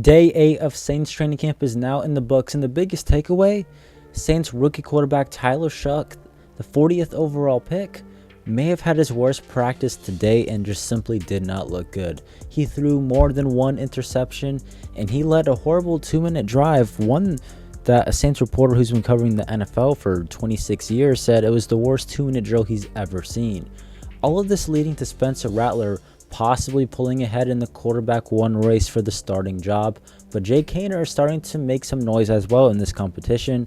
Day 8 of Saints training camp is now in the books, and the biggest takeaway, Saints rookie quarterback Tyler Shough, the 40th overall pick, may have had his worst practice today and just simply did not look good. He threw more than one interception, and he led a horrible 2-minute drive, one that a Saints reporter who's been covering the NFL for 26 years said it was the worst 2-minute drill he's ever seen. All of this leading to Spencer Rattler possibly pulling ahead in the quarterback one race for the starting job, but Jake Haener is starting to make some noise as well in this competition,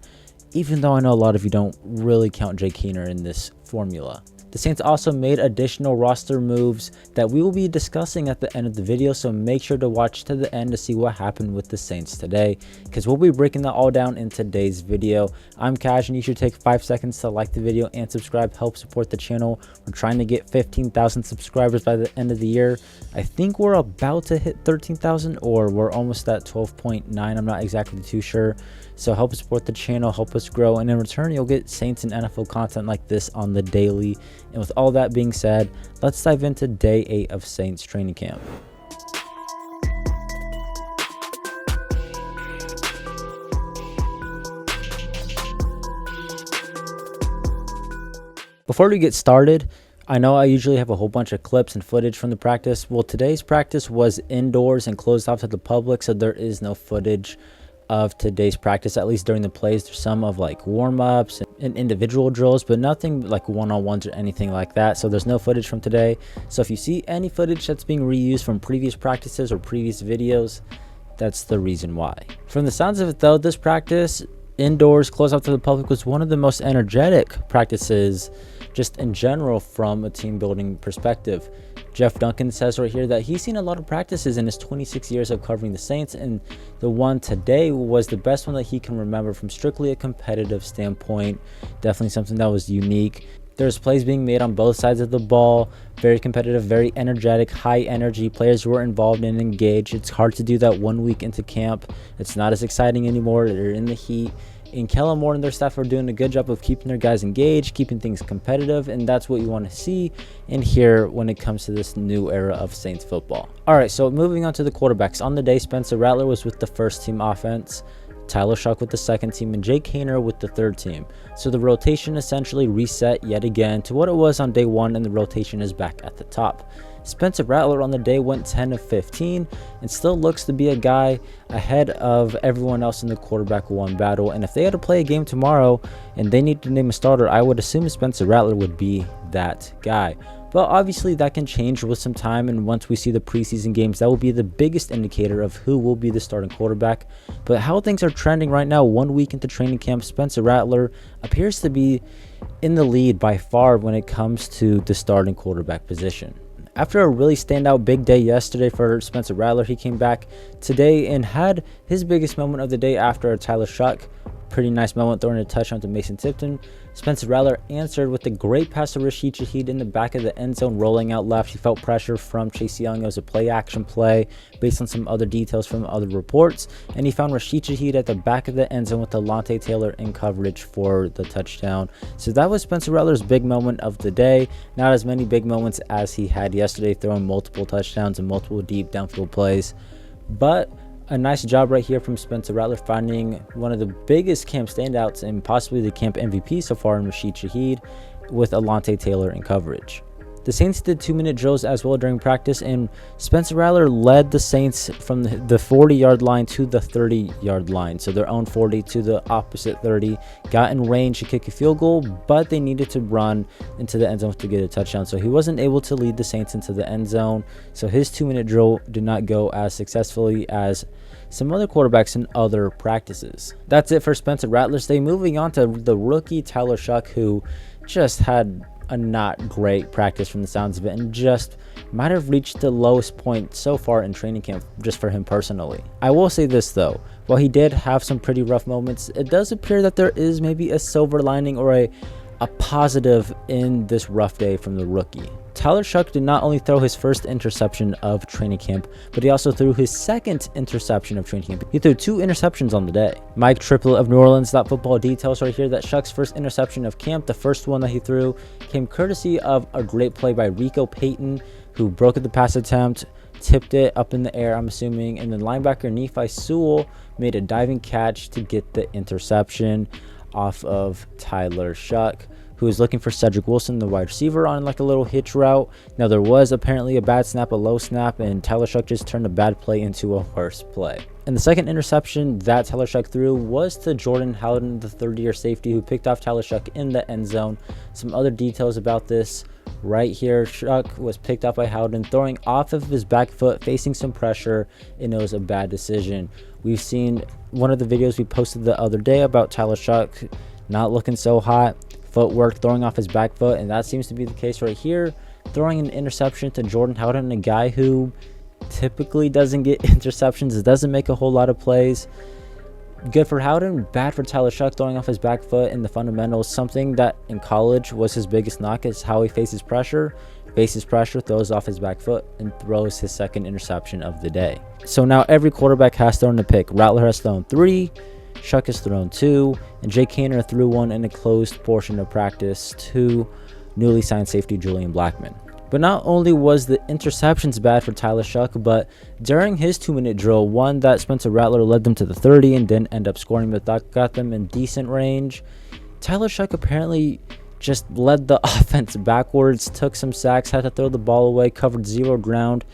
even though I know a lot of you don't really count Jake Haener in this formula. The Saints also made additional roster moves that we will be discussing at the end of the video, so make sure to watch to the end to see what happened with the Saints today, because we'll be breaking that all down in today's video. I'm Cash, and you should take 5 seconds to like the video and subscribe, help support the channel. We're trying to get 15,000 subscribers by the end of the year. I think we're about to hit 13,000, or we're almost at 12.9. I'm not exactly too sure. So help support the channel, help us grow, and in return, you'll get Saints and NFL content like this on the daily. And with all that being said, let's dive into day 8 of Saints training camp. Before we get started, I know I usually have a whole bunch of clips and footage from the practice. Well, today's practice was indoors and closed off to the public, so there is no footage of today's practice, at least during the plays. There's some of like warm-ups and individual drills, but nothing like one-on-ones or anything like that, so there's no footage from today. So if you see any footage that's being reused from previous practices or previous videos, that's the reason why. From the sounds of it though, this practice indoors closed off to the public was one of the most energetic practices just in general from a team building perspective. Jeff Duncan says right here that he's seen a lot of practices in his 26 years of covering the Saints, and the one today was the best one that he can remember from strictly a competitive standpoint. Definitely something that was unique. There's plays being made on both sides of the ball, very competitive, very energetic, high energy. Players were involved and engaged. It's hard to do that 1 week into camp. It's not as exciting anymore. They're in the heat. And Kellen Moore and their staff are doing a good job of keeping their guys engaged, keeping things competitive, and that's what you want to see and hear when it comes to this new era of Saints football. All right, so moving on to the quarterbacks. On the day, Spencer Rattler was with the first team offense, Tyler Shough with the second team, and Jake Haener with the third team. So the rotation essentially reset yet again to what it was on day 1, and the rotation is back at the top. Spencer Rattler on the day went 10 of 15 and still looks to be a guy ahead of everyone else in the quarterback one battle. And if they had to play a game tomorrow and they need to name a starter, I would assume Spencer Rattler would be that guy. But obviously that can change with some time, and once we see the preseason games, that will be the biggest indicator of who will be the starting quarterback. But how things are trending right now, 1 week into training camp, Spencer Rattler appears to be in the lead by far when it comes to the starting quarterback position. After a really standout big day yesterday for Spencer Rattler, he came back today and had his biggest moment of the day after a Tyler Shough pretty nice moment throwing a touchdown to Mason Tipton. Spencer Rattler answered with a great pass to Rashid Shaheed in the back of the end zone, rolling out left. He felt pressure from Chase Young. It was a play-action play based on some other details from other reports, and he found Rashid Shaheed at the back of the end zone with Alontae Taylor in coverage for the touchdown. So that was Spencer Rattler's big moment of the day. Not as many big moments as he had yesterday, throwing multiple touchdowns and multiple deep downfield plays, but a nice job right here from Spencer Rattler, finding one of the biggest camp standouts and possibly the camp MVP so far in Rashid Shaheed with Alontae Taylor in coverage. The Saints did 2-minute drills as well during practice, and Spencer Rattler led the Saints from the 40-yard line to the 30-yard line. So their own 40 to the opposite 30. Got in range to kick a field goal, but they needed to run into the end zone to get a touchdown. So he wasn't able to lead the Saints into the end zone. So his 2-minute drill did not go as successfully as some other quarterbacks in other practices. That's it for Spencer Rattler's day. Moving on to the rookie Tyler Shough, who just had a not great practice from the sounds of it, and just might have reached the lowest point so far in training camp just for him personally. I will say this though, while he did have some pretty rough moments, it does appear that there is maybe a silver lining or a positive in this rough day from the rookie. Tyler Shough did not only throw his first interception of training camp, but he also threw his second interception of training camp. He threw 2 interceptions on the day. Mike Triplett of New Orleans Football details right here that Shough's first interception of camp, the first one that he threw, came courtesy of a great play by Rico Payton, who broke at the pass attempt, tipped it up in the air, I'm assuming, and then linebacker Nephi Sewell made a diving catch to get the interception off of Tyler Shough, who was looking for Cedric Wilson, the wide receiver, on like a little hitch route. Now, there was apparently a bad snap, a low snap, and Tyler Shough just turned a bad play into a worse play. And the second interception that Tyler Shough threw was to Jordan Howden, the third-year safety, who picked off Tyler Shough in the end zone. Some other details about this right here. Shough was picked up by Howden, throwing off of his back foot, facing some pressure, and it was a bad decision. We've seen one of the videos we posted the other day about Tyler Shough not looking so hot, footwork, throwing off his back foot, and that seems to be the case right here. Throwing an interception to Jordan Howden, a guy who typically doesn't get interceptions, doesn't make a whole lot of plays. Good for Howden, bad for Tyler Shough, throwing off his back foot in the fundamentals. Something that in college was his biggest knock is how he faces pressure. Faces pressure, throws off his back foot, and throws his second interception of the day. So now every quarterback has thrown a pick. Rattler has thrown 3, Shough has thrown 2, and Jake Haener threw 1 in a closed portion of practice to newly signed safety Julian Blackman. But not only was the interceptions bad for Tyler Shough, but during his 2-minute drill, one that Spencer Rattler led them to the 30 and didn't end up scoring, but that got them in decent range. Tyler Shough apparently just led the offense backwards, took some sacks, had to throw the ball away, covered 0 ground.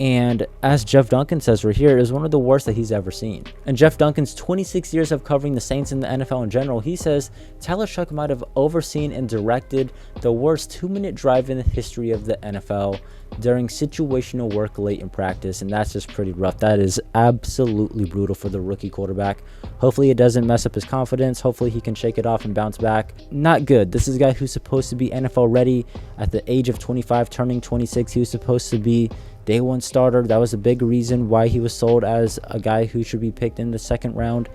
And as Jeff Duncan says right here, it is one of the worst that he's ever seen. And Jeff Duncan's 26 years of covering the Saints in the NFL in general, he says Tyler Shough might have overseen and directed the worst 2-minute drive in the history of the NFL during situational work late in practice, and that's just pretty rough. That is absolutely brutal for the rookie quarterback. Hopefully it doesn't mess up his confidence. Hopefully he can shake it off and bounce back. Not good. This is a guy who's supposed to be NFL ready at the age of 25, turning 26. He was supposed to be day 1 starter. That was a big reason why he was sold as a guy who should be picked in the 2nd round.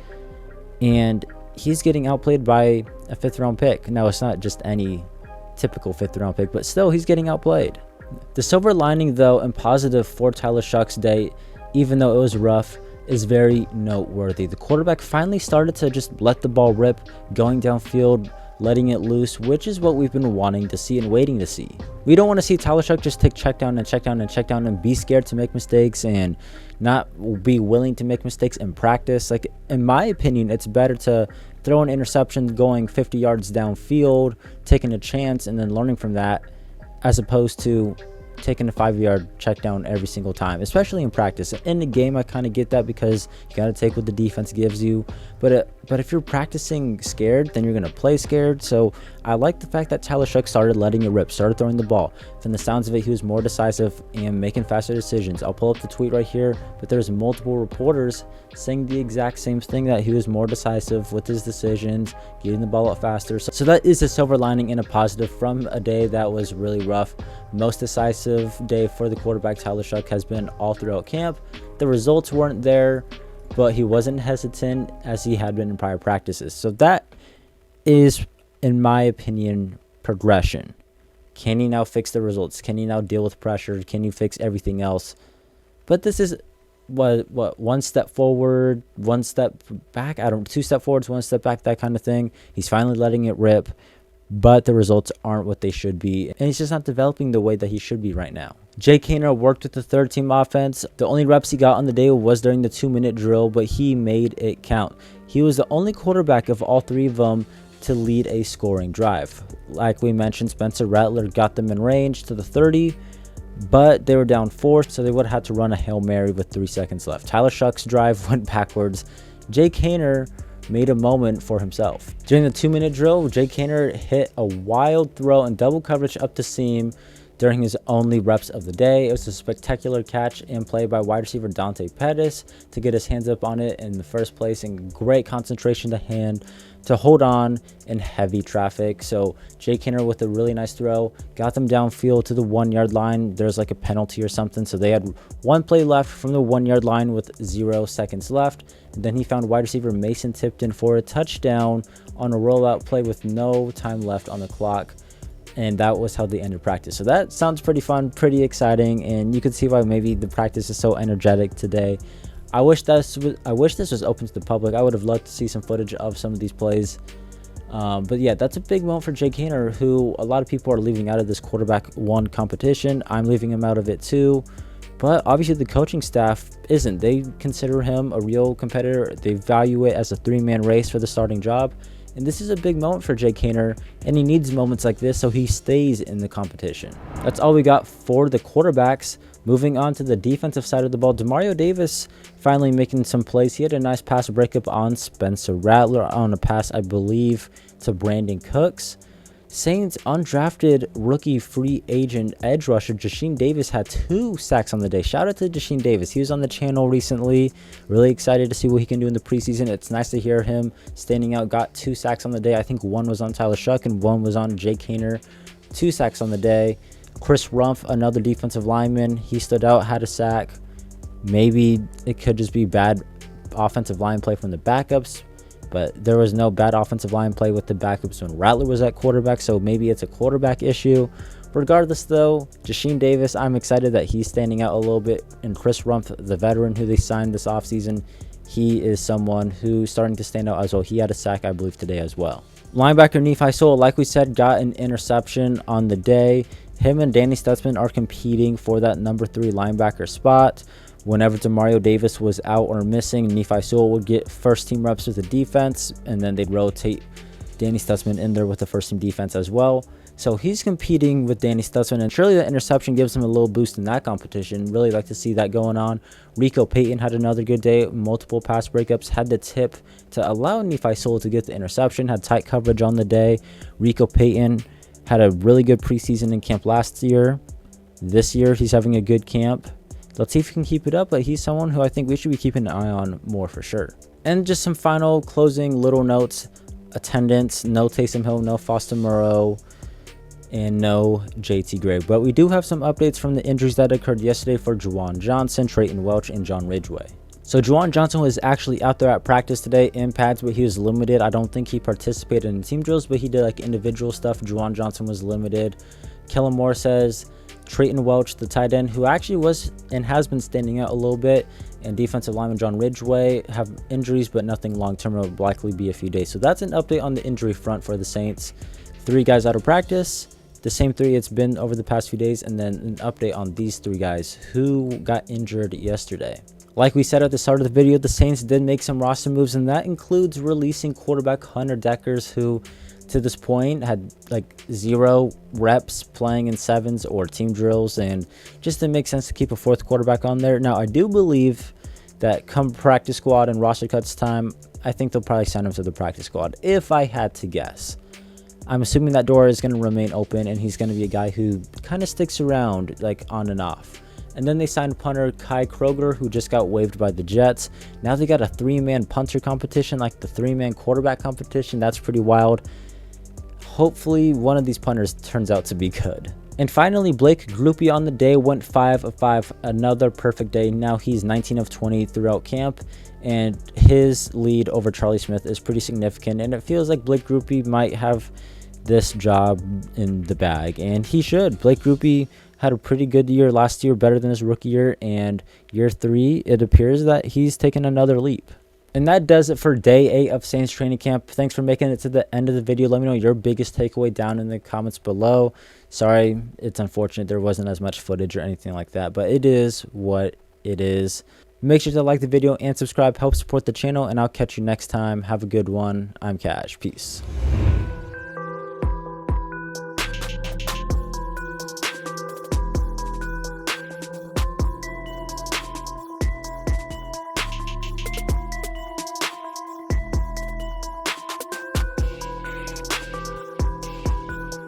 And he's getting outplayed by a 5th round pick. Now, it's not just any typical 5th round pick, but still he's getting outplayed. The silver lining, though, and positive for Tyler Shough's day, even though it was rough, is very noteworthy. The quarterback finally started to just let the ball rip, going downfield, letting it loose, which is what we've been wanting to see and waiting to see. We don't want to see Tyler Shough just take check down and check down and check down and be scared to make mistakes and not be willing to make mistakes in practice. Like, in my opinion, it's better to throw an interception going 50 yards downfield, taking a chance, and then learning from that, as opposed to taking a 5-yard check down every single time, especially in practice. In the game, I kind of get that because you got to take what the defense gives you. But if you're practicing scared, then you're going to play scared. So I like the fact that Tyler Shough started letting it rip, started throwing the ball. From the sounds of it, he was more decisive and making faster decisions. I'll pull up the tweet right here, but there's multiple reporters saying the exact same thing, that he was more decisive with his decisions, getting the ball out faster. So that is a silver lining and a positive from a day that was really rough. Most decisive day for the quarterback Tyler Shough has been all throughout camp. The results weren't there, but he wasn't hesitant as he had been in prior practices. So that is, in my opinion, progression. Can he now fix the results? Can he now deal with pressure? Can he fix everything else? But this is what 1 step forward, 1 step back. 2 step forwards, 1 step back, that kind of thing. He's finally letting it rip, but the results aren't what they should be, and he's just not developing the way that he should be right now. Jake Haener worked with the 3rd-team offense. The only reps he got on the day was during the 2-minute drill, but he made it count. He was the only quarterback of all 3 of them to lead a scoring drive. Like we mentioned, Spencer Rattler got them in range to the 30, but they were down 4, so they would have had to run a Hail Mary with 3 seconds left. Tyler Shough's drive went backwards. Jake Haener made a moment for himself. During the 2-minute drill, Jake Haener hit a wild throw in double coverage up the seam during his only reps of the day. It was a spectacular catch and play by wide receiver Dante Pettis to get his hands up on it in the first place, and great concentration to hold on in heavy traffic. So Jake Haener with a really nice throw got them downfield to the 1-yard line. There's like a penalty or something, so they had 1 play left from the 1-yard line with 0 seconds left. And then he found wide receiver Mason Tipton for a touchdown on a rollout play with no time left on the clock. And that was how they ended practice. So that sounds pretty fun, pretty exciting, and you can see why maybe the practice is so energetic today. I wish this was open to the public. I would have loved to see some footage of some of these plays. But yeah, that's a big moment for Jake Haener, who a lot of people are leaving out of this quarterback 1 competition. I'm leaving him out of it too. But obviously the coaching staff isn't. They consider him a real competitor. They value it as a three-man race for the starting job. And this is a big moment for Jake Haener, and he needs moments like this so he stays in the competition. That's all we got for the quarterbacks. Moving on to the defensive side of the ball, Demario Davis finally making some plays. He had a nice pass breakup on Spencer Rattler on a pass, I believe, to Brandon Cooks. Saints undrafted rookie free agent edge rusher Jasheem Davis had 2 sacks on the day. Shout out to Jasheem Davis. He was on the channel recently. Really excited to see what he can do in the preseason. It's nice to hear him standing out. Got 2 sacks on the day. I think one was on Tyler Shough and one was on Jake Haener. 2 sacks on the day. Chris Rumph, another defensive lineman, he stood out, had a sack. Maybe it could just be bad offensive line play from the backups, but there was no bad offensive line play with the backups when Rattler was at quarterback, so maybe it's a quarterback issue. Regardless, though, Jasheem Davis, I'm excited that he's standing out a little bit, and Chris Rumph, the veteran who they signed this offseason, he is someone who's starting to stand out as well. He had a sack, I believe, today as well. Linebacker Nephi Sewell, like we said, got an interception on the day. Him and Danny Stutzman are competing for that number 3 linebacker spot. Whenever Demario Davis was out or missing, Nephi Sewell would get first-team reps with the defense, and then they'd rotate Danny Stutzman in there with the first-team defense as well. So he's competing with Danny Stutzman, and surely the interception gives him a little boost in that competition. Really like to see that going on. Rico Payton had another good day, multiple pass breakups, had the tip to allow Nephi Sewell to get the interception, had tight coverage on the day. Rico Payton had a really good preseason in camp last year. This year, he's having a good camp. Let's see if he can keep it up, but he's someone who I think we should be keeping an eye on more for sure. And just some final closing little notes. Attendance, no Taysom Hill, no Foster Moreau, and no JT Gray. But we do have some updates from the injuries that occurred yesterday for Juwan Johnson, Trayton Welch, and John Ridgeway. So Juwan Johnson was actually out there at practice today in pads, but he was limited. I don't think he participated in team drills, but he did like individual stuff. Juwan Johnson was limited. Kellen Moore says Trayton Welch, the tight end, who actually was and has been standing out a little bit, and defensive lineman John Ridgeway have injuries, but nothing long-term. It will likely be a few days. So that's an update on the injury front for the Saints. 3 guys out of practice, the same 3 it's been over the past few days, and then an update on these 3 guys who got injured yesterday. Like we said at the start of the video, the Saints did make some roster moves, and that includes releasing quarterback Hunter Deckers, who to this point had like 0 reps playing in 7s or team drills, and just didn't make sense to keep a 4th quarterback on there. Now, I do believe that come practice squad and roster cuts time, I think they'll probably send him to the practice squad, if I had to guess. I'm assuming that door is going to remain open, and he's going to be a guy who kind of sticks around like on and off. And then they signed punter Kai Kroger, who just got waived by the Jets. Now they got a 3-man punter competition, like the 3-man quarterback competition. That's pretty wild. Hopefully one of these punters turns out to be good. And finally, Blake Grupe on the day went 5 of 5, another perfect day. Now he's 19 of 20 throughout camp, and his lead over Charlie Smith is pretty significant, and it feels like Blake Grupe might have this job in the bag, and he should. Blake Grupe had a pretty good year last year, better than his rookie year, and year 3, it appears that he's taken another leap. And that does it for day 8 of Saints training camp. Thanks for making it to the end of the video. Let me know your biggest takeaway down in the comments below. Sorry, it's unfortunate there wasn't as much footage or anything like that, but it is what it is. Make sure to like the video and subscribe. Help support the channel, and I'll catch you next time. Have a good one. I'm Cash. Peace.